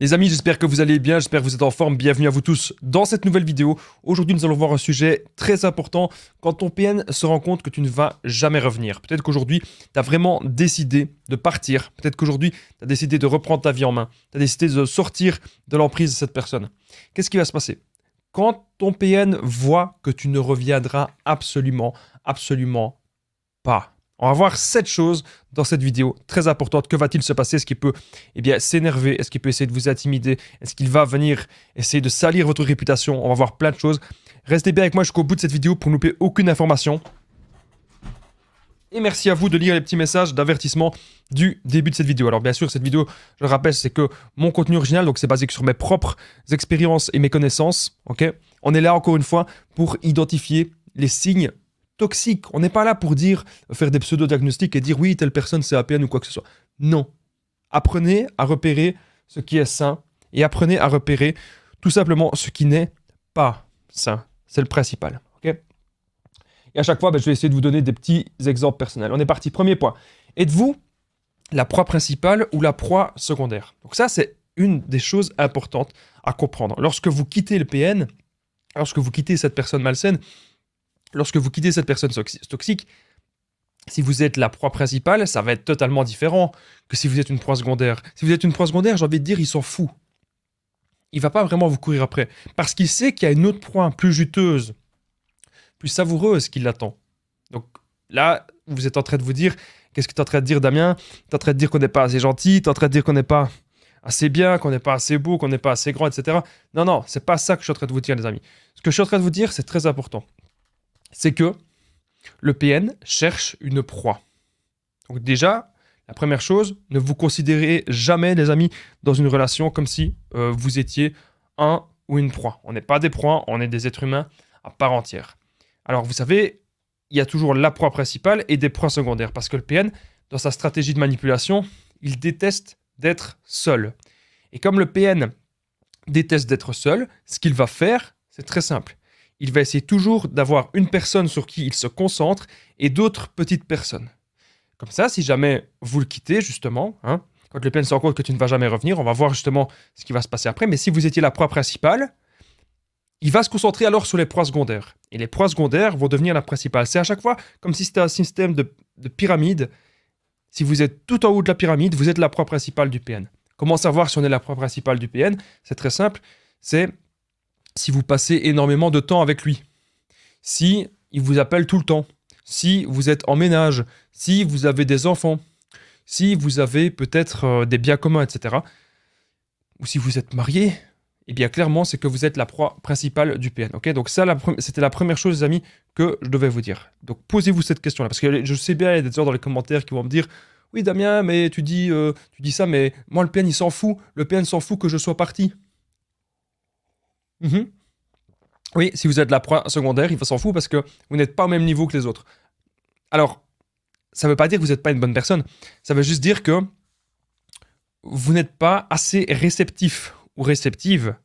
Les amis, j'espère que vous allez bien, j'espère que vous êtes en forme. Bienvenue à vous tous dans cette nouvelle vidéo. Aujourd'hui, nous allons voir un sujet très important quand ton PN se rend compte que tu ne vas jamais revenir. Peut-être qu'aujourd'hui, tu as vraiment décidé de partir. Peut-être qu'aujourd'hui, tu as décidé de reprendre ta vie en main. Tu as décidé de sortir de l'emprise de cette personne. Qu'est-ce qui va se passer? Quand ton PN voit que tu ne reviendras absolument pas. On va voir 7 choses dans cette vidéo très importantes. Que va-t-il se passer? Est-ce qu'il peut s'énerver? Est-ce qu'il peut essayer de vous intimider? Est-ce qu'il va venir essayer de salir votre réputation? On va voir plein de choses. Restez bien avec moi jusqu'au bout de cette vidéo pour ne louper aucune information. Et merci à vous de lire les petits messages d'avertissement du début de cette vidéo. Alors bien sûr, cette vidéo, je le rappelle, c'est que mon contenu original, donc c'est basé sur mes propres expériences et mes connaissances. Ok, on est là encore une fois pour identifier les signes toxique. On n'est pas là pour faire des pseudo-diagnostics et dire oui, telle personne c'est APN ou quoi que ce soit. Non. Apprenez à repérer ce qui est sain et apprenez à repérer tout simplement ce qui n'est pas sain. C'est le principal. Okay, et à chaque fois, je vais essayer de vous donner des petits exemples personnels. On est parti. Premier point. Êtes-vous la proie principale ou la proie secondaire? Donc ça, c'est une des choses importantes à comprendre. Lorsque vous quittez le PN, lorsque vous quittez cette personne malsaine, lorsque vous quittez cette personne toxique, si vous êtes la proie principale, ça va être totalement différent que si vous êtes une proie secondaire. Si vous êtes une proie secondaire, j'ai envie de dire, il s'en fout. Il ne va pas vraiment vous courir après. Parce qu'il sait qu'il y a une autre proie plus juteuse, plus savoureuse qui l'attend. Donc là, vous êtes en train de vous dire, qu'est-ce que tu es en train de dire, Damien? Tu es en train de dire qu'on n'est pas assez gentil, tu es en train de dire qu'on n'est pas assez bien, qu'on n'est pas assez beau, qu'on n'est pas assez grand, etc. Non, non, c'est pas ça que je suis en train de vous dire, les amis. Ce que je suis en train de vous dire, c'est très important. C'est que le PN cherche une proie. Donc déjà, la première chose, ne vous considérez jamais, les amis, dans une relation comme si vous étiez un ou une proie. On n'est pas des proies, on est des êtres humains à part entière. Alors vous savez, il y a toujours la proie principale et des proies secondaires. Parce que le PN, dans sa stratégie de manipulation, il déteste d'être seul. Et comme le PN déteste d'être seul, ce qu'il va faire, c'est très simple. Il va essayer toujours d'avoir une personne sur qui il se concentre et d'autres petites personnes. Comme ça, si jamais vous le quittez, justement, quand le PN se rend compte que tu ne vas jamais revenir, on va voir justement ce qui va se passer après. Mais si vous étiez la proie principale, il va se concentrer alors sur les proies secondaires. Et les proies secondaires vont devenir la principale. C'est à chaque fois comme si c'était un système de pyramide. Si vous êtes tout en haut de la pyramide, vous êtes la proie principale du PN. Comment savoir si on est la proie principale du PN? C'est très simple. C'est si vous passez énormément de temps avec lui, si il vous appelle tout le temps, si vous êtes en ménage, si vous avez des enfants, si vous avez peut-être des biens communs, etc. Ou si vous êtes marié, eh bien clairement, c'est que vous êtes la proie principale du PN. Okay, donc ça, c'était la première chose, les amis, que je devais vous dire. Donc posez-vous cette question-là, parce que je sais bien, il y a des gens dans les commentaires qui vont me dire « Oui, Damien, mais tu dis ça, mais moi, le PN, il s'en fout. Le PN s'en fout que je sois parti. » Oui, si vous êtes la proie secondaire, il va s'en foutre parce que vous n'êtes pas au même niveau que les autres. Alors, ça ne veut pas dire que vous n'êtes pas une bonne personne. Ça veut juste dire que vous n'êtes pas assez réceptif ou réceptive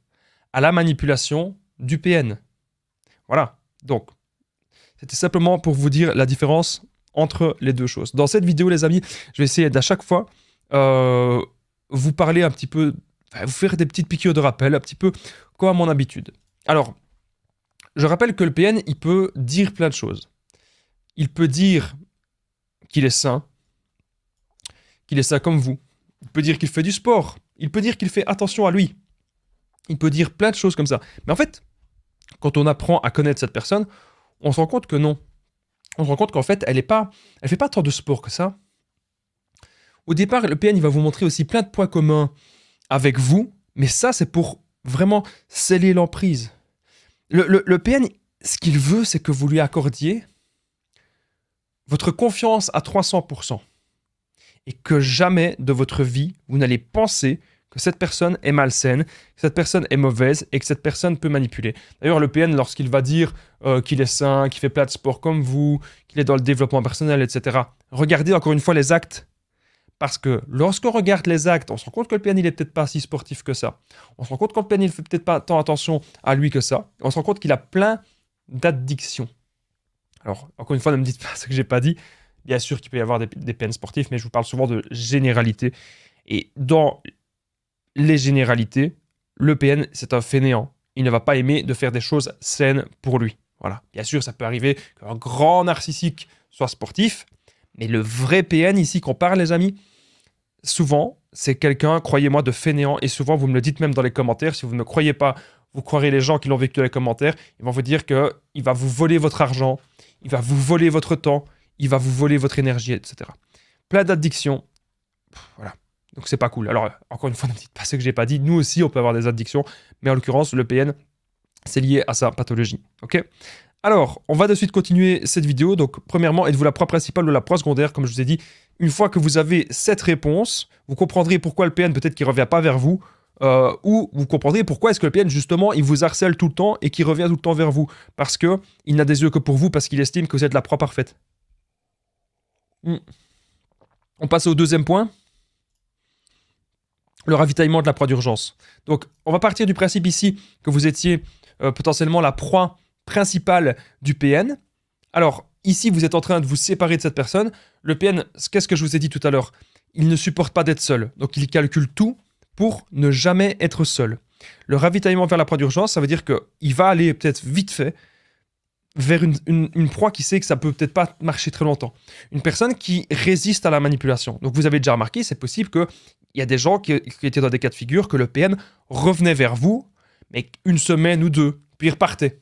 à la manipulation du PN. Voilà. Donc, c'était simplement pour vous dire la différence entre les deux choses. Dans cette vidéo, les amis, je vais essayer d'à chaque fois vous parler un petit peu, vous faire des petites piqûres de rappel, un petit peu comme à mon habitude. Alors, je rappelle que le PN, il peut dire plein de choses. Il peut dire qu'il est sain comme vous. Il peut dire qu'il fait du sport. Il peut dire qu'il fait attention à lui. Il peut dire plein de choses comme ça. Mais en fait, quand on apprend à connaître cette personne, on se rend compte que non. On se rend compte qu'en fait, elle fait pas tant de sport que ça. Au départ, le PN, il va vous montrer aussi plein de points communs avec vous, mais ça, c'est pour vraiment sceller l'emprise. Le PN, ce qu'il veut, c'est que vous lui accordiez votre confiance à 300%. Et que jamais de votre vie, vous n'allez penser que cette personne est malsaine, que cette personne est mauvaise et que cette personne peut manipuler. D'ailleurs, le PN, lorsqu'il va dire qu'il est sain, qu'il fait plein de sport comme vous, qu'il est dans le développement personnel, etc., regardez encore une fois les actes. Parce que lorsqu'on regarde les actes, on se rend compte que le PN, il n'est peut-être pas si sportif que ça. On se rend compte que le PN, il ne fait peut-être pas tant attention à lui que ça. On se rend compte qu'il a plein d'addictions. Alors, encore une fois, ne me dites pas ce que je n'ai pas dit. Bien sûr qu'il peut y avoir des PN sportifs, mais je vous parle souvent de généralité. Et dans les généralités, le PN, c'est un fainéant. Il ne va pas aimer de faire des choses saines pour lui. Voilà. Bien sûr, ça peut arriver qu'un grand narcissique soit sportif, mais le vrai PN ici qu'on parle, les amis, souvent, c'est quelqu'un, croyez-moi, de fainéant. Et souvent, vous me le dites même dans les commentaires. Si vous ne me croyez pas, vous croirez les gens qui l'ont vécu dans les commentaires. Ils vont vous dire qu'il va vous voler votre argent, il va vous voler votre temps, il va vous voler votre énergie, etc. Plein d'addictions. Voilà. Donc, c'est pas cool. Alors, encore une fois, ne me dites pas ce que j'ai pas dit. Nous aussi, on peut avoir des addictions. Mais en l'occurrence, le PN, c'est lié à sa pathologie. OK ? Alors, on va de suite continuer cette vidéo. Donc, premièrement, êtes-vous la proie principale ou la proie secondaire? Comme je vous ai dit, une fois que vous avez cette réponse, vous comprendrez pourquoi le PN, peut-être qu'il ne revient pas vers vous, ou vous comprendrez pourquoi est-ce que le PN, justement, il vous harcèle tout le temps et qu'il revient tout le temps vers vous. Parce qu'il n'a des yeux que pour vous, parce qu'il estime que vous êtes la proie parfaite. On passe au deuxième point. Le ravitaillement de la proie d'urgence. Donc, on va partir du principe ici que vous étiez potentiellement la proie principale du PN. Alors, ici, vous êtes en train de vous séparer de cette personne. Le PN, qu'est-ce que je vous ai dit tout à l'heure? Il ne supporte pas d'être seul. Donc, il calcule tout pour ne jamais être seul. Le ravitaillement vers la proie d'urgence, ça veut dire qu'il va aller peut-être vite fait vers une proie qui sait que ça peut peut-être pas marcher très longtemps. Une personne qui résiste à la manipulation. Donc, vous avez déjà remarqué, c'est possible qu'il y a des gens qui étaient dans des cas de figure que le PN revenait vers vous, mais une semaine ou deux, puis il repartait.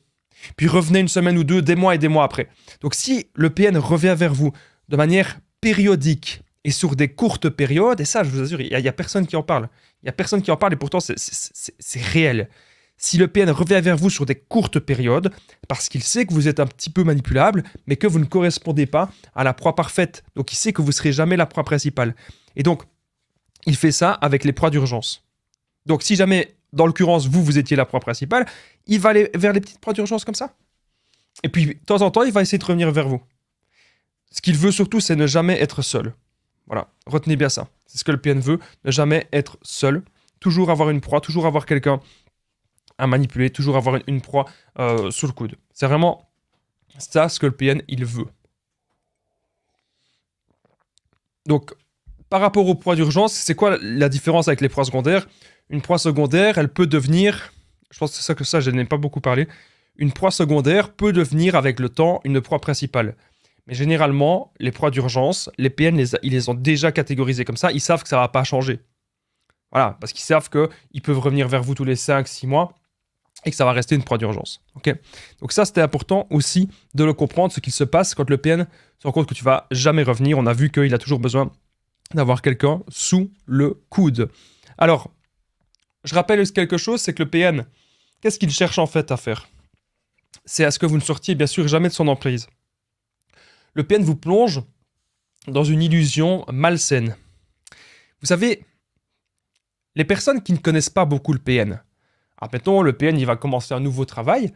Puis revenait une semaine ou deux, des mois et des mois après. Donc si le PN revient vers vous de manière périodique et sur des courtes périodes, et ça, je vous assure, il n'y a personne qui en parle. Il n'y a personne qui en parle et pourtant, c'est réel. Si le PN revient vers vous sur des courtes périodes, parce qu'il sait que vous êtes un petit peu manipulable, mais que vous ne correspondez pas à la proie parfaite. Donc il sait que vous ne serez jamais la proie principale. Et donc, il fait ça avec les proies d'urgence. Donc si jamais, dans l'occurrence, vous étiez la proie principale, il va aller vers les petites proies d'urgence comme ça. Et puis, de temps en temps, il va essayer de revenir vers vous. Ce qu'il veut surtout, c'est ne jamais être seul. Voilà, retenez bien ça. C'est ce que le PN veut, ne jamais être seul. Toujours avoir une proie, toujours avoir quelqu'un à manipuler, toujours avoir une proie sous le coude. C'est vraiment ça ce que le PN, il veut. Donc, par rapport aux proies d'urgence, c'est quoi la différence avec les proies secondaires? Une proie secondaire, elle peut devenir, je pense que c'est ça, je n'ai pas beaucoup parlé, une proie secondaire peut devenir avec le temps une proie principale. Mais généralement, les proies d'urgence, les PN, ils les ont déjà catégorisées comme ça, ils savent que ça ne va pas changer. Voilà, parce qu'ils savent qu'ils peuvent revenir vers vous tous les 5-6 mois et que ça va rester une proie d'urgence. Okay, donc ça, c'était important aussi de le comprendre, ce qu'il se passe quand le PN se rend compte que tu ne vas jamais revenir. On a vu qu'il a toujours besoin d'avoir quelqu'un sous le coude. Alors, je rappelle quelque chose, c'est que le PN, qu'est-ce qu'il cherche en fait à faire? C'est à ce que vous ne sortiez bien sûr jamais de son emprise. Le PN vous plonge dans une illusion malsaine. Vous savez, les personnes qui ne connaissent pas beaucoup le PN, mettons, le PN, il va commencer un nouveau travail,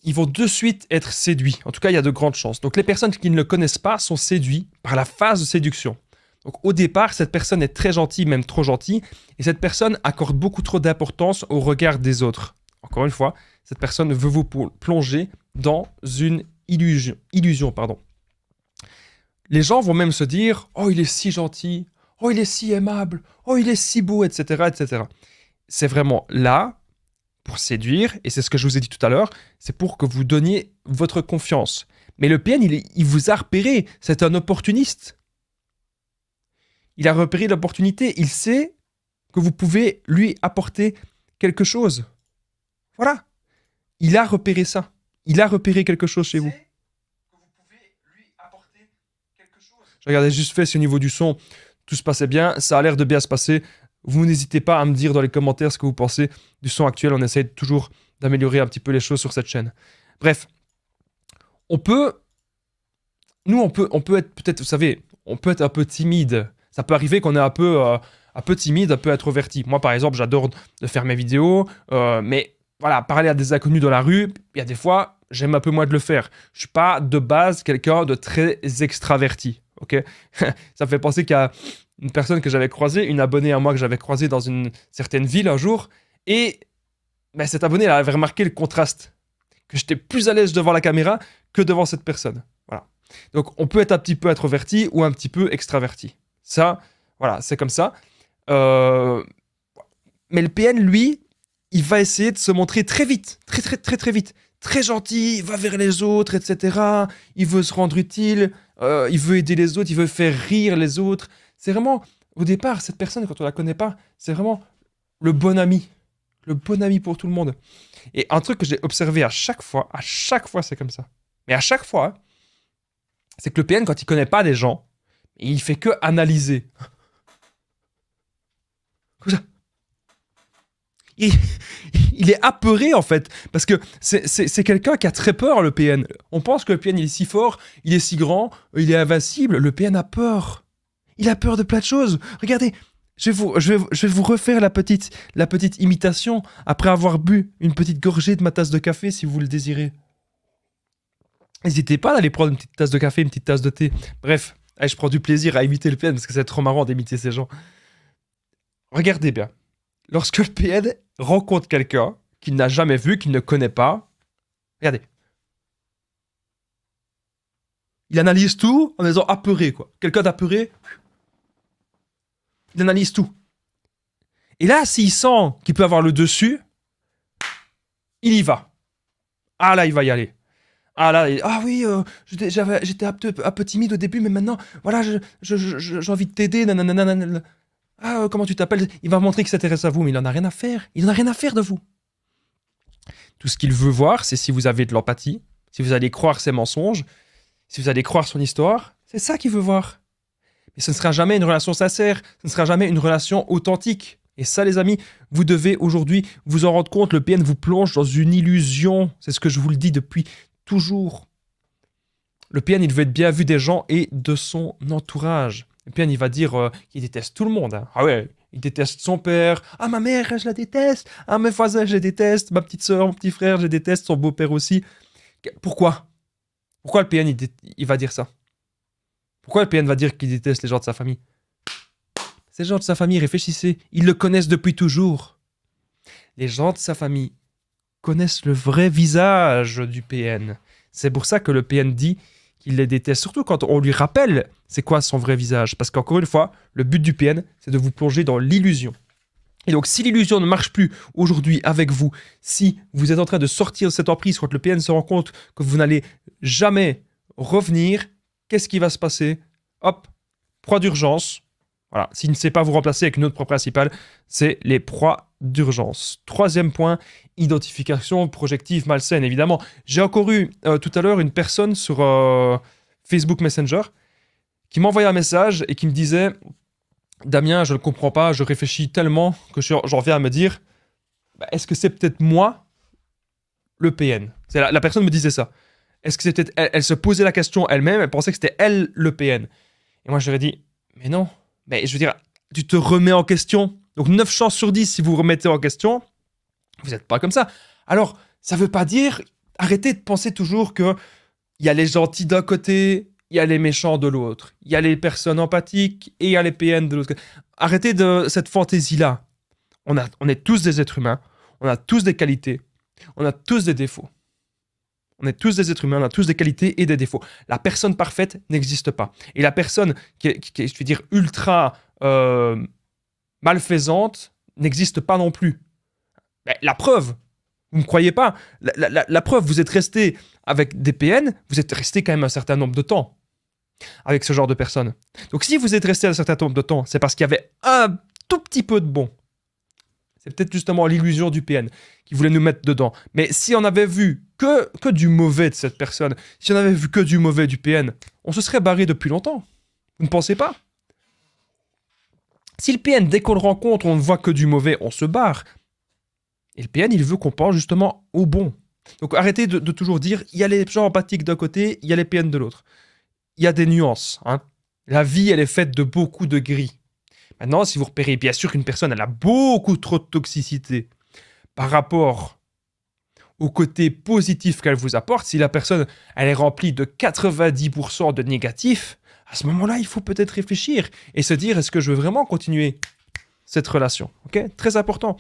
ils vont de suite être séduits. En tout cas, il y a de grandes chances. Donc, les personnes qui ne le connaissent pas sont séduites par la phase de séduction. Donc, au départ, cette personne est très gentille, même trop gentille, et cette personne accorde beaucoup trop d'importance au regard des autres. Encore une fois, cette personne veut vous plonger dans une illusion. Les gens vont même se dire « Oh, il est si gentil. Oh, il est si aimable. Oh, il est si beau, etc. etc. » C'est vraiment là pour séduire, et c'est ce que je vous ai dit tout à l'heure, c'est pour que vous donniez votre confiance. Mais le PN, il vous a repéré, c'est un opportuniste. Il a repéré l'opportunité, il sait que vous pouvez lui apporter quelque chose. Voilà. Il a repéré ça. Il a repéré quelque chose chez vous. Je regardais juste fait si au niveau du son, tout se passait bien. Ça a l'air de bien se passer. Vous n'hésitez pas à me dire dans les commentaires ce que vous pensez du son actuel. On essaie toujours d'améliorer un petit peu les choses sur cette chaîne. Bref, on peut être peut-être, vous savez, on peut être un peu timide. Ça peut arriver qu'on est un peu timide, un peu introverti. Moi, par exemple, j'adore de faire mes vidéos, mais voilà, parler à des inconnus dans la rue, il y a des fois, j'aime un peu moins de le faire. Je suis pas de base quelqu'un de très extraverti. Ok, ça me fait penser qu'il y a une personne que j'avais croisée, une abonnée à moi que j'avais croisée dans une certaine ville un jour, et ben, cette abonnée elle avait remarqué le contraste, que j'étais plus à l'aise devant la caméra que devant cette personne. Voilà. Donc on peut être un petit peu introverti ou un petit peu extraverti. Ça, voilà, c'est comme ça. Mais le PN, lui, il va essayer de se montrer très vite, très vite, très gentil, il va vers les autres, etc. Il veut se rendre utile, il veut aider les autres, il veut faire rire les autres. C'est vraiment, au départ, cette personne, quand on la connaît pas, c'est vraiment le bon ami pour tout le monde. Et un truc que j'ai observé à chaque fois, c'est comme ça. Mais à chaque fois, c'est que le PN, quand il connaît pas des gens, il fait que analyser. Comme ça. Il est apeuré en fait, parce que c'est quelqu'un qui a très peur, le PN. On pense que le PN il est si fort, il est si grand, il est invincible. Le PN a peur. Il a peur de plein de choses. Regardez, je vais vous refaire la petite imitation après avoir bu une petite gorgée de ma tasse de café si vous le désirez. N'hésitez pas à aller prendre une petite tasse de café, une petite tasse de thé. Bref, allez, je prends du plaisir à imiter le PN parce que c'est trop marrant d'imiter ces gens. Regardez bien. Lorsque le PN rencontre quelqu'un qu'il n'a jamais vu, qu'il ne connaît pas, regardez. Il analyse tout en étant apeuré, quoi. Quelqu'un d'apeuré, il analyse tout. Et là, s'il sent qu'il peut avoir le dessus, il y va. Ah là, il va y aller. Ah là, ah oui, j'étais un peu timide au début, mais maintenant, voilà, j'ai envie de t'aider, nanana. Ah, comment tu t'appelles? Il va montrer qu'il s'intéresse à vous, mais il en a rien à faire. Il en a rien à faire de vous. Tout ce qu'il veut voir, c'est si vous avez de l'empathie, si vous allez croire ses mensonges, si vous allez croire son histoire. C'est ça qu'il veut voir. Mais ce ne sera jamais une relation sincère, ce ne sera jamais une relation authentique. Et ça, les amis, vous devez aujourd'hui vous en rendre compte. Le PN vous plonge dans une illusion. C'est ce que je vous le dis depuis toujours. Le PN, il veut être bien vu des gens et de son entourage. Le PN, il va dire qu'il déteste tout le monde. Hein. Ah ouais, il déteste son père. Ah, ma mère, je la déteste. Ah, mes voisins, je les déteste. Ma petite soeur, mon petit frère, je les déteste. Son beau-père aussi. Pourquoi? Pourquoi le PN, il va dire ça? Pourquoi le PN va dire qu'il déteste les gens de sa famille? Ces gens de sa famille, réfléchissez. Ils le connaissent depuis toujours. Les gens de sa famille connaissent le vrai visage du PN. C'est pour ça que le PN dit qu'il les déteste, surtout quand on lui rappelle c'est quoi son vrai visage. Parce qu'encore une fois, le but du PN, c'est de vous plonger dans l'illusion. Et donc, si l'illusion ne marche plus aujourd'hui avec vous, si vous êtes en train de sortir de cette emprise, quand le PN se rend compte que vous n'allez jamais revenir, qu'est-ce qui va se passer? Hop, proie d'urgence. Voilà, s'il ne sait pas vous remplacer avec une autre proie principale, c'est les proies d'urgence. Troisième point, identification projective malsaine, évidemment. J'ai encore eu tout à l'heure une personne sur Facebook Messenger qui m'envoyait un message et qui me disait « Damien, je ne comprends pas, je réfléchis tellement que j'en viens à me dire bah, est-ce que c'est peut-être moi le PN ?» La personne me disait ça. Est-ce que c'est peut-être elle se posait la question elle-même, elle pensait que c'était elle le PN. Et moi, je lui ai dit « Mais non, mais je veux dire, tu te remets en question. Donc 9 chances sur 10, si vous vous remettez en question, vous n'êtes pas comme ça. Alors, ça ne veut pas dire, arrêtez de penser toujours qu'il y a les gentils d'un côté, il y a les méchants de l'autre. Il y a les personnes empathiques et il y a les PN de l'autre côté. Arrêtez de cette fantaisie-là. On est tous des êtres humains, on a tous des qualités, on a tous des défauts. On est tous des êtres humains, on a tous des qualités et des défauts. La personne parfaite n'existe pas. Et la personne qui est, je veux dire, ultra malfaisante n'existe pas non plus. Mais la preuve, vous ne me croyez pas, la preuve, vous êtes resté avec des PN, vous êtes resté quand même un certain nombre de temps avec ce genre de personnes. Donc si vous êtes resté un certain nombre de temps, c'est parce qu'il y avait un tout petit peu de bon. C'est peut-être justement l'illusion du PN qui voulait nous mettre dedans. Mais si on avait vu que du mauvais de cette personne, si on avait vu que du mauvais du PN, on se serait barré depuis longtemps. Vous ne pensez pas? Si le PN, dès qu'on le rencontre, on ne voit que du mauvais, on se barre. Et le PN, il veut qu'on pense justement au bon. Donc arrêtez de toujours dire, il y a les gens empathiques d'un côté, il y a les PN de l'autre. Il y a des nuances. Hein. La vie, elle est faite de beaucoup de gris. Maintenant, si vous repérez bien sûr qu'une personne elle a beaucoup trop de toxicité par rapport au côté positif qu'elle vous apporte, si la personne elle est remplie de 90% de négatif, à ce moment-là, il faut peut-être réfléchir et se dire est-ce que je veux vraiment continuer cette relation? Okay, très important.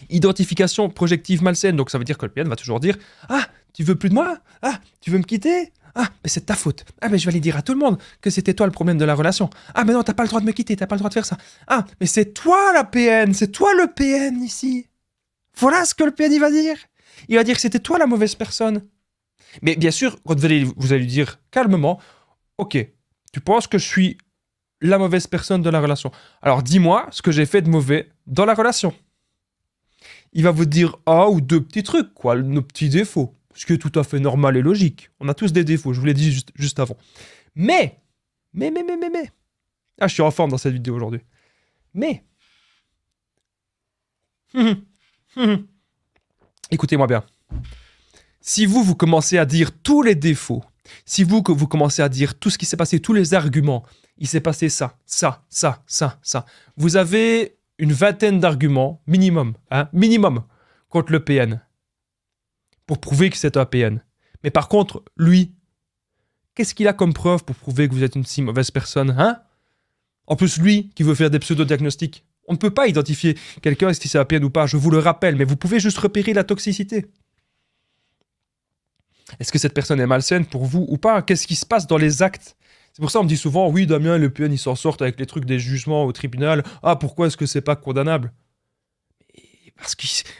Identification projective malsaine, donc ça veut dire que le PN va toujours dire ah, tu veux plus de moi? Ah, tu veux me quitter? Ah, mais c'est ta faute. Ah, mais je vais aller dire à tout le monde que c'était toi le problème de la relation. Ah, mais non, t'as pas le droit de me quitter, t'as pas le droit de faire ça. Ah, mais c'est toi la PN, c'est toi le PN ici. Voilà ce que le PN il va dire. Il va dire que c'était toi la mauvaise personne. Mais bien sûr, quand vous allez lui dire calmement, ok, tu penses que je suis la mauvaise personne de la relation. Alors dis-moi ce que j'ai fait de mauvais dans la relation. Il va vous dire un ou deux petits trucs, quoi, nos petits défauts. Ce qui est tout à fait normal et logique. On a tous des défauts, je vous l'ai dit juste avant. Mais. Ah, je suis en forme dans cette vidéo aujourd'hui. Mais. Écoutez-moi bien. Si vous commencez à dire tous les défauts, si vous commencez à dire tout ce qui s'est passé, tous les arguments, il s'est passé ça, vous avez une vingtaine d'arguments, minimum, contre le PN, pour prouver que c'est un PN. Mais par contre, lui, qu'est-ce qu'il a comme preuve pour prouver que vous êtes une si mauvaise personne, En plus, lui, qui veut faire des pseudo-diagnostics, on ne peut pas identifier quelqu'un si c'est un PN ou pas, je vous le rappelle, mais vous pouvez juste repérer la toxicité. Est-ce que cette personne est malsaine pour vous ou pas? Qu'est-ce qui se passe dans les actes? C'est pour ça qu'on me dit souvent, oui, Damien, le PN, il s'en sort avec les trucs des jugements au tribunal. Ah, pourquoi est-ce que c'est pas condamnable?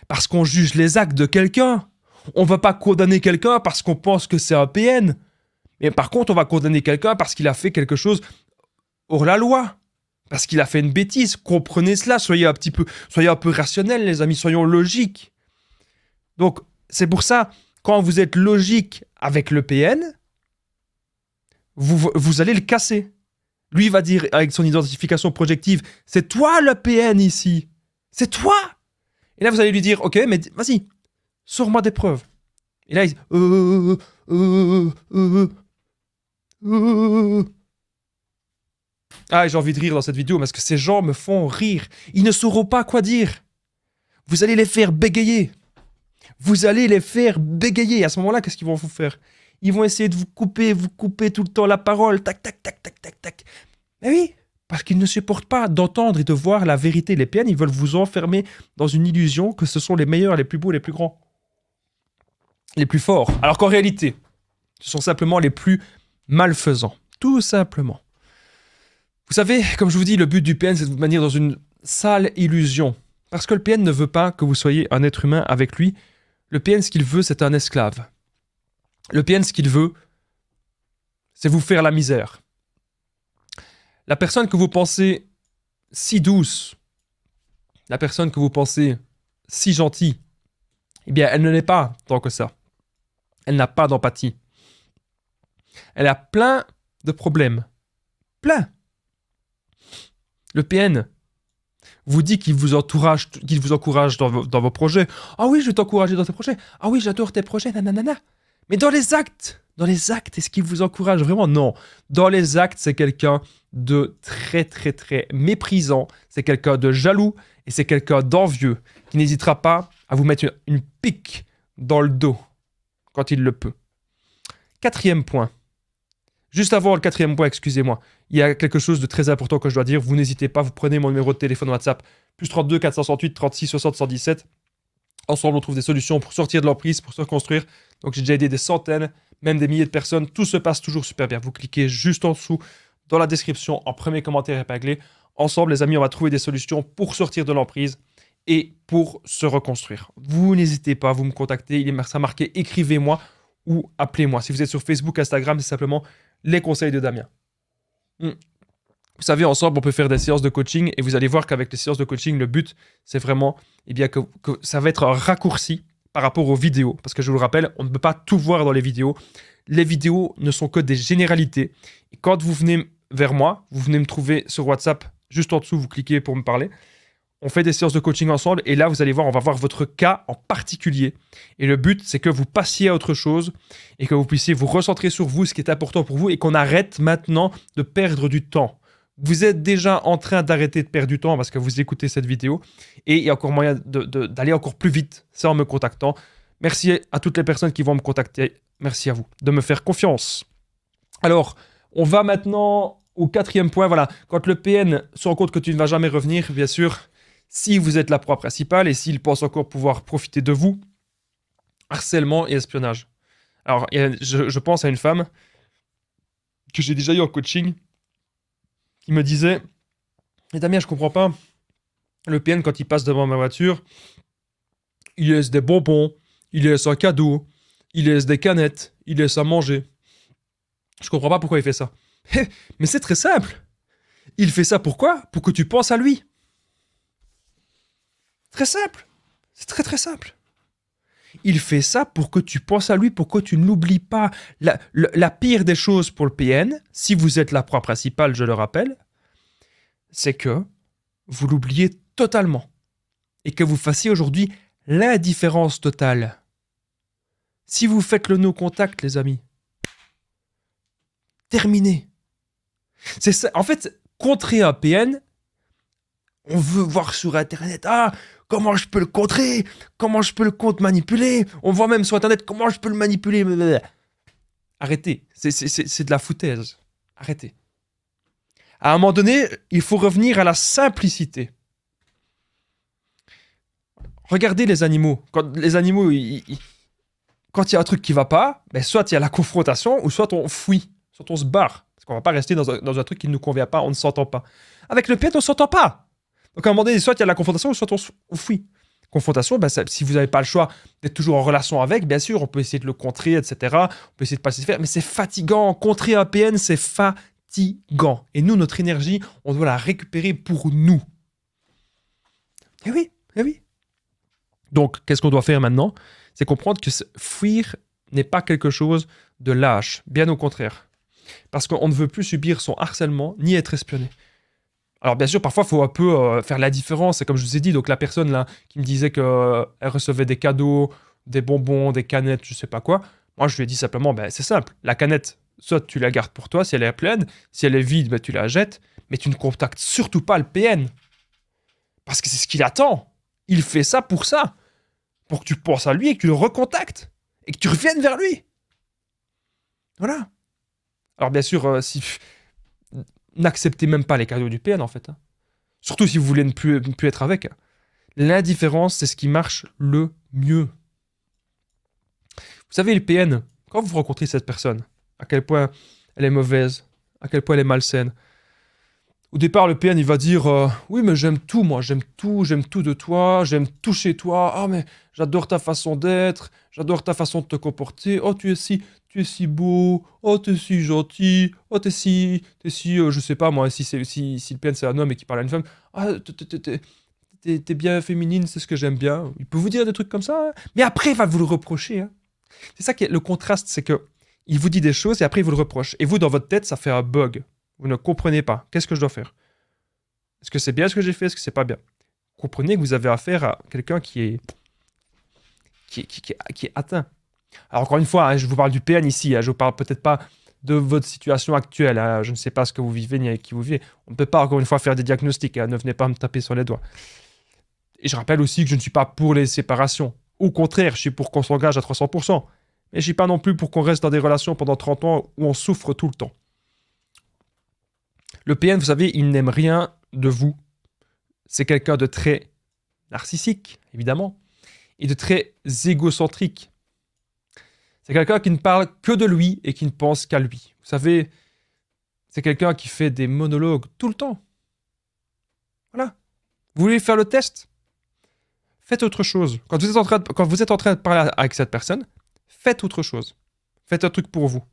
Parce qu'on juge les actes de quelqu'un. On va pas condamner quelqu'un parce qu'on pense que c'est un PN. Mais par contre, on va condamner quelqu'un parce qu'il a fait quelque chose hors la loi. Parce qu'il a fait une bêtise. Comprenez cela, soyez un peu rationnels, les amis, soyons logiques. Donc, c'est pour ça, quand vous êtes logique avec le PN, vous allez le casser. Lui va dire, avec son identification projective, c'est toi le PN ici. C'est toi. Et là, vous allez lui dire, ok, mais vas-y, sors-moi des preuves. Et là, il dit, Ah, j'ai envie de rire dans cette vidéo parce que ces gens me font rire. Ils ne sauront pas quoi dire. Vous allez les faire bégayer. Vous allez les faire bégayer. À ce moment-là, qu'est-ce qu'ils vont vous faire? Ils vont essayer de vous couper tout le temps la parole. Tac, tac, tac, tac, tac, tac. Mais oui, parce qu'ils ne supportent pas d'entendre et de voir la vérité. Les PN, ils veulent vous enfermer dans une illusion que ce sont les meilleurs, les plus beaux, les plus grands. Les plus forts. Alors qu'en réalité, ce sont simplement les plus malfaisants. Tout simplement. Vous savez, comme je vous dis, le but du PN, c'est de vous maintenir dans une sale illusion. Parce que le PN ne veut pas que vous soyez un être humain avec lui. Le PN, ce qu'il veut, c'est un esclave. Le PN, ce qu'il veut, c'est vous faire la misère. La personne que vous pensez si douce, la personne que vous pensez si gentille, eh bien, elle ne l'est pas tant que ça. Elle n'a pas d'empathie. Elle a plein de problèmes. Plein. Le PN vous dit qu'il vous encourage dans vos projets. Ah oui, je vais t'encourager dans tes projets. Ah oui, j'adore tes projets, nanana. Mais dans les actes, est-ce qu'il vous encourage vraiment? Non. Dans les actes, c'est quelqu'un de très, très, très méprisant. C'est quelqu'un de jaloux et c'est quelqu'un d'envieux qui n'hésitera pas à vous mettre une pique dans le dos quand il le peut. Quatrième point. Juste avant le quatrième point, excusez-moi, il y a quelque chose de très important que je dois dire. Vous n'hésitez pas, vous prenez mon numéro de téléphone WhatsApp, plus 32 468 36 60 117. Ensemble, on trouve des solutions pour sortir de l'emprise, pour se reconstruire. Donc, j'ai déjà aidé des centaines, même des milliers de personnes. Tout se passe toujours super bien. Vous cliquez juste en dessous, dans la description, en premier commentaire épinglé. Ensemble, les amis, on va trouver des solutions pour sortir de l'emprise et pour se reconstruire. Vous n'hésitez pas, vous me contactez. Il est marqué « Écrivez-moi » ou « Appelez-moi ». Si vous êtes sur Facebook, Instagram, c'est simplement les conseils de Damien. Vous savez, ensemble, on peut faire des séances de coaching et vous allez voir qu'avec les séances de coaching, le but, c'est vraiment que ça va être un raccourci par rapport aux vidéos. Parce que je vous le rappelle, on ne peut pas tout voir dans les vidéos. Les vidéos ne sont que des généralités. Et quand vous venez vers moi, vous venez me trouver sur WhatsApp, juste en dessous, vous cliquez pour me parler. On fait des séances de coaching ensemble et là, vous allez voir, on va voir votre cas en particulier. Et le but, c'est que vous passiez à autre chose et que vous puissiez vous recentrer sur vous, ce qui est important pour vous et qu'on arrête maintenant de perdre du temps. Vous êtes déjà en train d'arrêter de perdre du temps parce que vous écoutez cette vidéo et il y a encore moyen d'aller encore plus vite, c'est en me contactant. Merci à toutes les personnes qui vont me contacter. Merci à vous de me faire confiance. Alors, on va maintenant au quatrième point. Voilà, quand le PN se rend compte que tu ne vas jamais revenir, bien sûr, si vous êtes la proie principale et s'il pense encore pouvoir profiter de vous, harcèlement et espionnage. Alors, je pense à une femme que j'ai déjà eu en coaching qui me disait: «Et Damien, je comprends pas. Le PN, quand il passe devant ma voiture, il laisse des bonbons, il laisse un cadeau, il laisse des canettes, il laisse à manger. Je comprends pas pourquoi il fait ça.» Mais c'est très simple. Il fait ça pourquoi? Pour que tu penses à lui. Très simple. C'est très très simple. Il fait ça pour que tu penses à lui, pour que tu ne l'oublies pas. La pire des choses pour le PN, si vous êtes la proie principale, je le rappelle, c'est que vous l'oubliez totalement. Et que vous fassiez aujourd'hui l'indifférence totale. Si vous faites le no-contact, les amis, terminé. C'est ça. En fait, contrer un PN, on veut voir sur Internet, ah, comment je peux le contrer, comment je peux le contre-manipuler. On voit même sur Internet comment je peux le manipuler. Arrêtez, c'est de la foutaise. Arrêtez. À un moment donné, il faut revenir à la simplicité. Regardez les animaux. Quand les animaux, quand il y a un truc qui va pas, ben soit il y a la confrontation, ou soit on fuit, soit on se barre. Parce qu'on va pas rester dans un truc qui ne nous convient pas, on ne s'entend pas. Avec le PN, on ne s'entend pas. Donc à un moment donné, soit il y a la confrontation, soit on fuit. Confrontation, ben si vous n'avez pas le choix d'être toujours en relation avec, bien sûr, on peut essayer de le contrer, etc. On peut essayer de pas se faire, mais c'est fatigant. Contrer un PN, c'est fatigant. Et nous, notre énergie, on doit la récupérer pour nous. Eh oui, eh oui. Donc, qu'est-ce qu'on doit faire maintenant? C'est comprendre que fuir n'est pas quelque chose de lâche, bien au contraire. Parce qu'on ne veut plus subir son harcèlement, ni être espionné. Alors bien sûr, parfois, il faut un peu faire la différence. C'est comme je vous ai dit, donc la personne là qui me disait qu'elle recevait des cadeaux, des bonbons, des canettes, je sais pas quoi. Moi, je lui ai dit simplement, ben, c'est simple. La canette, soit tu la gardes pour toi si elle est pleine. Si elle est vide, ben, tu la jettes. Mais tu ne contactes surtout pas le PN. Parce que c'est ce qu'il attend. Il fait ça. Pour que tu penses à lui et que tu le recontactes. Et que tu reviennes vers lui. Voilà. Alors bien sûr, n'acceptez même pas les cadeaux du PN en fait. Hein. Surtout si vous voulez ne plus être avec. L'indifférence, c'est ce qui marche le mieux. Vous savez, le PN, quand vous rencontrez cette personne, à quel point elle est mauvaise, à quel point elle est malsaine. Au départ, le PN, il va dire oui, mais j'aime tout, moi, j'aime tout de toi, j'aime tout chez toi. Ah, mais j'adore ta façon d'être, j'adore ta façon de te comporter. Oh, tu es si beau. Oh, tu es si gentil. Oh, tu es si, je sais pas moi, si le PN c'est un homme et qu'il parle à une femme. Ah, t'es bien féminine, c'est ce que j'aime bien. Il peut vous dire des trucs comme ça, hein. Mais après, il va vous le reprocher. Hein. C'est ça qui est le contraste, c'est que il vous dit des choses et après il vous le reproche. Et vous, dans votre tête, ça fait un bug. Vous ne comprenez pas. Qu'est-ce que je dois faire? Est-ce que c'est bien ce que j'ai fait? Est-ce que c'est pas bien? Comprenez que vous avez affaire à quelqu'un qui est atteint. Alors encore une fois, hein, je vous parle du PN ici. Hein, je vous parle peut-être pas de votre situation actuelle. Hein, je ne sais pas ce que vous vivez ni avec qui vous vivez. On ne peut pas encore une fois faire des diagnostics. Hein, ne venez pas me taper sur les doigts. Et je rappelle aussi que je ne suis pas pour les séparations. Au contraire, je suis pour qu'on s'engage à 300%. Mais je ne suis pas non plus pour qu'on reste dans des relations pendant 30 ans où on souffre tout le temps. Le PN, vous savez, il n'aime rien de vous. C'est quelqu'un de très narcissique, évidemment, et de très égocentrique. C'est quelqu'un qui ne parle que de lui et qui ne pense qu'à lui. Vous savez, c'est quelqu'un qui fait des monologues tout le temps. Voilà. Vous voulez faire le test? Faites autre chose. Quand vous êtes en train de parler avec cette personne, faites autre chose. Faites un truc pour vous.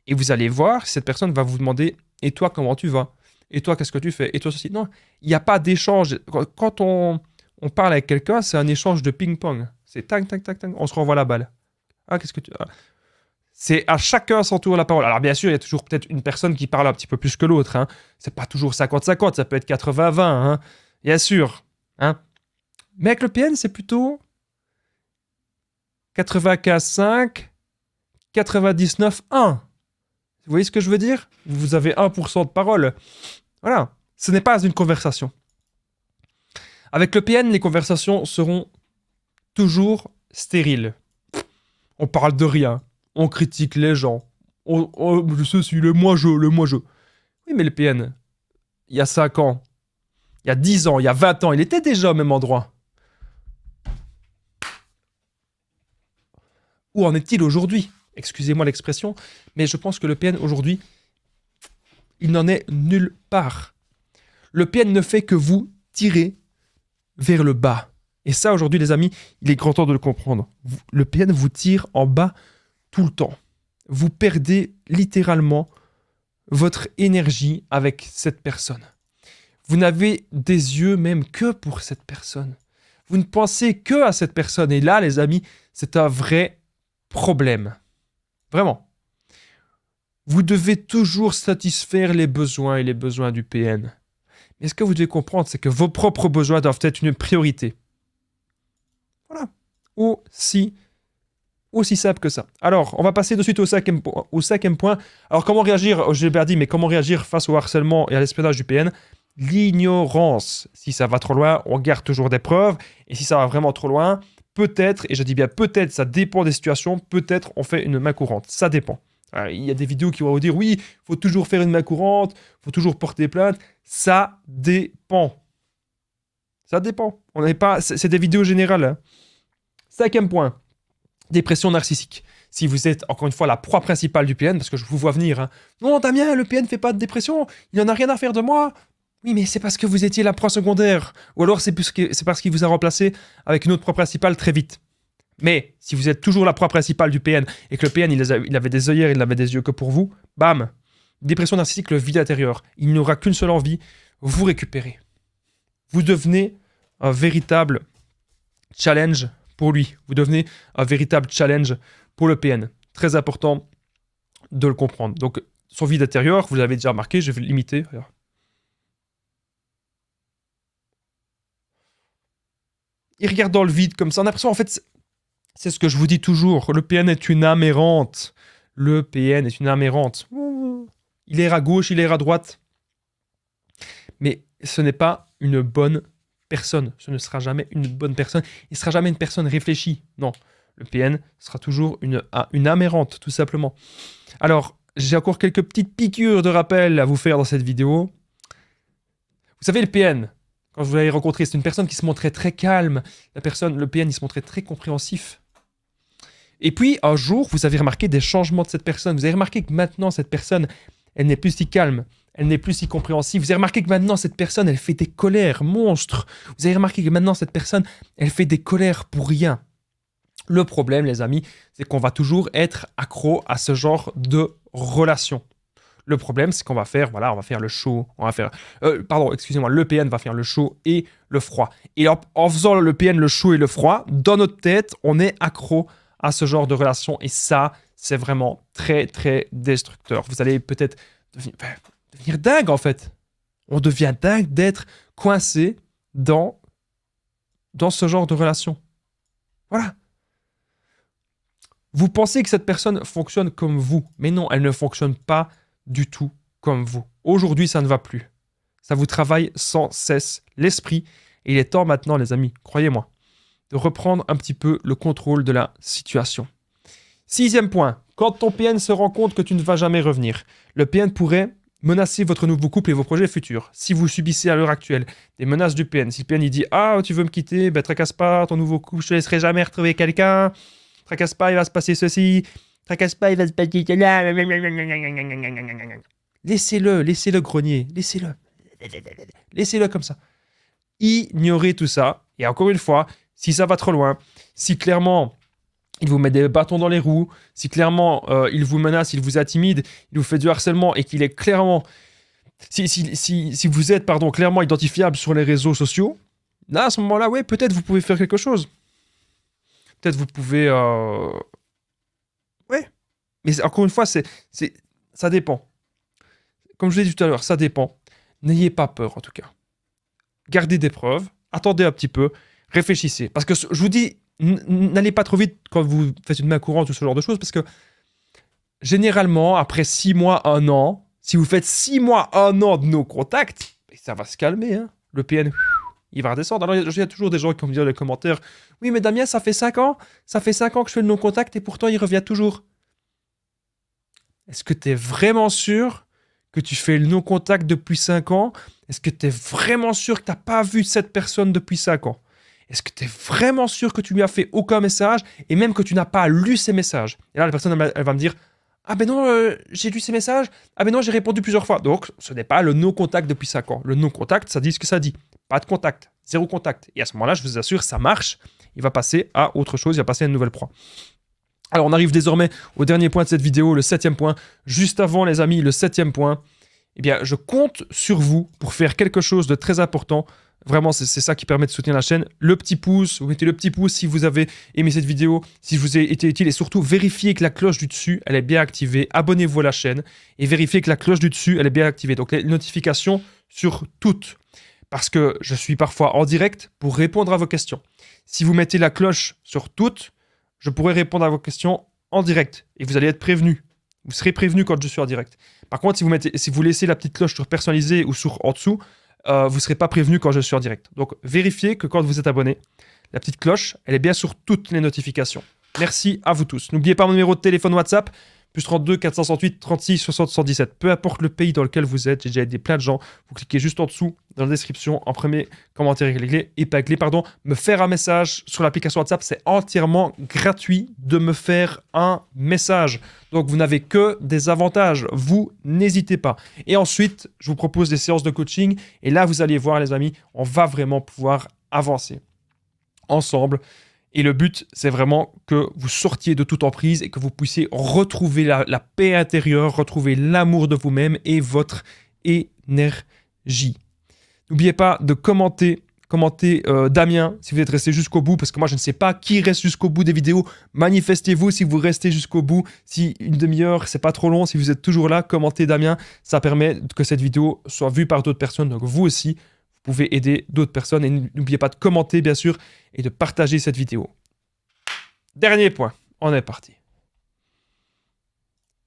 Et vous allez voir si cette personne va vous demander « Et toi, comment tu vas? Et toi, qu'est-ce que tu fais? Et toi, ceci ?» Non, il n'y a pas d'échange. Quand on parle avec quelqu'un, c'est un échange de ping-pong. C'est tac, tac, tac, tac, on se renvoie la balle. Ah, qu'est-ce que tu... Ah. C'est à chacun son tour la parole. Alors bien sûr, il y a toujours peut-être une personne qui parle un petit peu plus que l'autre. Hein. C'est pas toujours 50-50, ça peut être 80-20. Hein. Bien sûr. Hein. Mais avec le PN, c'est plutôt 95-5, 99-1. Vous voyez ce que je veux dire? Vous avez 1% de parole. Voilà. Ce n'est pas une conversation. Avec le PN, les conversations seront toujours stériles. On parle de rien. On critique les gens. Je sais si le moi-je. Oui, mais le PN, il y a 5 ans, il y a 10 ans, il y a 20 ans, il était déjà au même endroit. Où en est-il aujourd'hui? Excusez-moi l'expression, mais je pense que le PN aujourd'hui, il n'en est nulle part. Le PN ne fait que vous tirer vers le bas. Et ça, aujourd'hui, les amis, il est grand temps de le comprendre. Le PN vous tire en bas tout le temps. Vous perdez littéralement votre énergie avec cette personne. Vous n'avez des yeux même que pour cette personne. Vous ne pensez que à cette personne. Et là, les amis, c'est un vrai problème. Vraiment. Vous devez toujours satisfaire les besoins et les besoins du PN. Mais ce que vous devez comprendre, c'est que vos propres besoins doivent être une priorité. Voilà. Aussi simple que ça. Alors, on va passer de suite au cinquième point. Alors, comment réagir, je l'ai bien dit, mais comment réagir face au harcèlement et à l'espionnage du PN? L'ignorance. Si ça va trop loin, on garde toujours des preuves. Et si ça va vraiment trop loin, peut-être, et je dis bien peut-être, ça dépend des situations, peut-être on fait une main courante. Ça dépend. Alors, il y a des vidéos qui vont vous dire, oui, il faut toujours faire une main courante, il faut toujours porter plainte. Ça dépend. Ça dépend. On n'est pas, c'est des vidéos générales. Hein. Cinquième point. Dépression narcissique. Si vous êtes, encore une fois, la proie principale du PN, parce que je vous vois venir, hein. Non, Damien, le PN ne fait pas de dépression, il n'en a rien à faire de moi. Oui, mais c'est parce que vous étiez la proie secondaire. Ou alors c'est parce qu'il vous a remplacé avec une autre proie principale très vite. Mais si vous êtes toujours la proie principale du PN et que le PN, il avait des œillères, il n'avait des yeux que pour vous, bam, dépression narcissique, le vide intérieur. Il n'aura qu'une seule envie, vous récupérer. Vous devenez un véritable challenge pour lui. Vous devenez un véritable challenge pour le PN. Très important de le comprendre. Donc, son vide intérieur, vous l'avez déjà remarqué, je vais l'imiter. Il regarde dans le vide comme ça. On a l'impression, en fait, c'est ce que je vous dis toujours. Le PN est une âme errante. Le PN est une âme errante. Il erre à gauche, il erre à droite. Mais ce n'est pas une bonne personne. Ce ne sera jamais une bonne personne. Il ne sera jamais une personne réfléchie. Non. Le PN sera toujours une âme errante, tout simplement. Alors, j'ai encore quelques petites piqûres de rappel à vous faire dans cette vidéo. Vous savez, le PN, quand vous l'avez rencontré, c'est une personne qui se montrait très calme. Le PN, il se montrait très compréhensif. Et puis, un jour, vous avez remarqué des changements de cette personne. Vous avez remarqué que maintenant, cette personne, elle n'est plus si calme. Elle n'est plus si compréhensive. Vous avez remarqué que maintenant, cette personne, elle fait des colères monstres. Vous avez remarqué que maintenant, cette personne, elle fait des colères pour rien. Le problème, les amis, c'est qu'on va toujours être accro à ce genre de relation. Le problème, c'est qu'on va faire, voilà, on va faire le chaud, on va faire, pardon, excusez-moi, le PN va faire le chaud et le froid. Et en faisant le PN, le chaud et le froid, dans notre tête, on est accro à ce genre de relation. Et ça, c'est vraiment très, très destructeur. Vous allez peut-être devenir dingue, en fait. On devient dingue d'être coincé dans ce genre de relation. Voilà. Vous pensez que cette personne fonctionne comme vous, mais non, elle ne fonctionne pas du tout comme vous. Aujourd'hui, ça ne va plus. Ça vous travaille sans cesse l'esprit. Et il est temps maintenant, les amis, croyez-moi, de reprendre un petit peu le contrôle de la situation. Sixième point, quand ton PN se rend compte que tu ne vas jamais revenir, le PN pourrait menacer votre nouveau couple et vos projets futurs. Si vous subissez à l'heure actuelle des menaces du PN, si le PN il dit « Ah, tu veux me quitter, ben tracasse pas, ton nouveau couple, je te laisserai jamais retrouver quelqu'un. Tracasse pas, il va se passer ceci. Tracasse pas, il va se passer cela. » Laissez-le grogner. Laissez-le. Laissez-le comme ça. Ignorez tout ça. Et encore une fois, si ça va trop loin, si clairement il vous met des bâtons dans les roues, si clairement il vous menace, il vous intimide, il vous fait du harcèlement et qu'il est clairement... Si vous êtes clairement identifiable sur les réseaux sociaux, là, à ce moment-là, ouais, peut-être vous pouvez faire quelque chose. Peut-être vous pouvez... Ouais. Mais encore une fois, ça dépend. Comme je l'ai dit tout à l'heure, ça dépend. N'ayez pas peur, en tout cas. Gardez des preuves. Attendez un petit peu. Réfléchissez. Parce que je vous dis, n'allez pas trop vite quand vous faites une main courante ou ce genre de choses. Parce que généralement, après 6 mois, 1 an, si vous faites 6 mois, 1 an de nos contacts, ça va se calmer. Hein. Le PN... il va redescendre. Alors, il y a toujours des gens qui vont me dire dans les commentaires « Oui, mais Damien, ça fait 5 ans. Ça fait 5 ans que je fais le non-contact et pourtant, il revient toujours. » Est-ce que tu es vraiment sûr que tu fais le non-contact depuis 5 ans? Est-ce que tu es vraiment sûr que tu n'as pas vu cette personne depuis 5 ans? Est-ce que tu es vraiment sûr que tu lui as fait aucun message et même que tu n'as pas lu ses messages? Et là, la personne, elle va me dire, ah ben non, j'ai lu ses messages. Ah ben non, j'ai répondu plusieurs fois. Donc, ce n'est pas le no-contact depuis 5 ans. Le no-contact, ça dit ce que ça dit. Pas de contact, zéro contact. Et à ce moment-là, je vous assure, ça marche. Il va passer à autre chose, il va passer à une nouvelle proie. Alors, on arrive désormais au dernier point de cette vidéo, le 7e point. Juste avant, les amis, le 7e point. Eh bien, je compte sur vous pour faire quelque chose de très important. Vraiment, c'est ça qui permet de soutenir la chaîne. Le petit pouce, vous mettez le petit pouce si vous avez aimé cette vidéo, si je vous ai été utile. Et surtout, vérifiez que la cloche du dessus, elle est bien activée. Abonnez-vous à la chaîne et vérifiez que la cloche du dessus, elle est bien activée. Donc, les notifications sur toutes. Parce que je suis parfois en direct pour répondre à vos questions. Si vous mettez la cloche sur toutes, je pourrai répondre à vos questions en direct. Et vous allez être prévenu. Vous serez prévenu quand je suis en direct. Par contre, si vous laissez la petite cloche sur personnalisé ou sur en dessous, vous ne serez pas prévenu quand je suis en direct. Donc, vérifiez que quand vous êtes abonné, la petite cloche, elle est bien sur toutes les notifications. Merci à vous tous. N'oubliez pas mon numéro de téléphone WhatsApp, plus 32 468 36 60 117. Peu importe le pays dans lequel vous êtes, j'ai déjà aidé plein de gens. Vous cliquez juste en dessous, dans la description, en premier commentaire épinglé, me faire un message sur l'application WhatsApp. C'est entièrement gratuit de me faire un message. Donc, vous n'avez que des avantages. Vous, n'hésitez pas. Et ensuite, je vous propose des séances de coaching. Et là, vous allez voir, les amis, on va vraiment pouvoir avancer ensemble. Et le but, c'est vraiment que vous sortiez de toute emprise et que vous puissiez retrouver la paix intérieure, retrouver l'amour de vous-même et votre énergie. N'oubliez pas de commenter Damien si vous êtes resté jusqu'au bout, parce que moi je ne sais pas qui reste jusqu'au bout des vidéos. Manifestez-vous si vous restez jusqu'au bout. Si une demi-heure, c'est pas trop long, si vous êtes toujours là, commentez Damien. Ça permet que cette vidéo soit vue par d'autres personnes. Donc vous aussi, vous pouvez aider d'autres personnes. Et n'oubliez pas de commenter, bien sûr, et de partager cette vidéo. Dernier point, on est parti.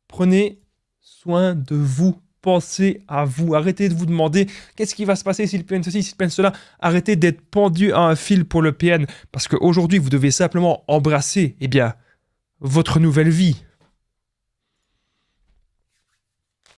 Prenez soin de vous. Pensez à vous. Arrêtez de vous demander qu'est-ce qui va se passer si le PN ceci, si le PN cela. Arrêtez d'être pendu à un fil pour le PN. Parce qu'aujourd'hui, vous devez simplement embrasser, votre nouvelle vie.